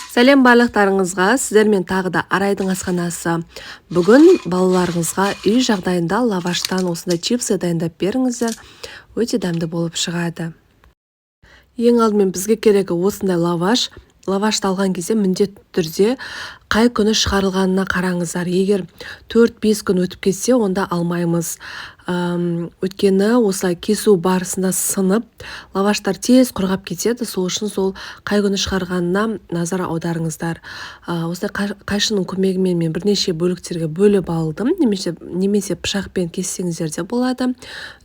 Сәлем барлықтарыңызға, сіздермен тағы да Арайдың асханасы. Бүгін балаларыңызға үй жағдайында лаваштан осындай чипсы дайындап беріңіздер, өте дәмді болып шығады. Ең алдымен бізге керегі осындай лаваш. Лавашты алған кезде міндетті түрде қай күні шығарылғанына қараңыздар. Егер 4-5 күн өтіп кетсе, онда алмаймыз. Өйткені осылай кесу барысында сынып, лаваштар тез құрғап кетеді. Сол үшін сол қай күні шығарғанына назар аударыңыздар. Осылай қайшының көмегімен мен бірнеше бөліктерге бөліп алдым. Немесе пышақпен кессеңіздер де болады.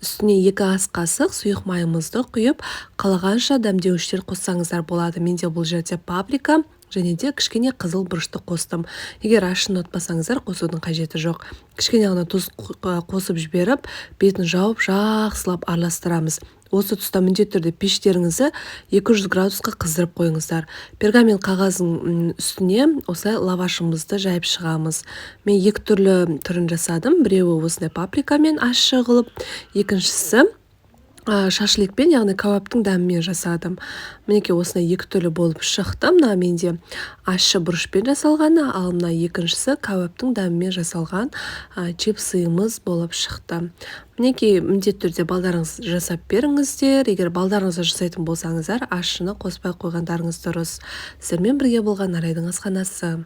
Үстіне 2 ас қасық сұйық майымызды құйып, қалағанша дәмдеуіштер қоссаңыздар болады. Менде бұл жерде паприка және де кішкене қызыл бұрышты қостым. Егер ащыны ұнатпасаңыздар, қосудың қажеті жоқ. Кішкене ғана тұз қосып жіберіп, бетін жауып, жақсылап араластырамыз. Осы тұста міндетті түрде пештеріңізді 200 градусқа қыздырып қойыңыздар. Пергамент қағаздың үстіне осылай лавашымызды жайып шығамыз. Мен 2 түрлі түрін жасадым. Біреуі осындай паприкамен ащы қылып, екіншісі шашликпен, яғни кебабтың дәмімен жасадым. Мінекей осындай 2 түрлі болып шықты. Мына менде ащы бұрышпен жасалғаны, ал мына екіншісі кебабтың дәмімен жасалған чипсымыз болып шықты. Мінекей міндетті түрде балдарыңыз жасап беріңіздер. Егер балдарыңызды жасайтын болсаңыздар, ащыны қоспай қойғандарыңыз дұрыс. Сіздермен бірге болған Арайдың асханасы.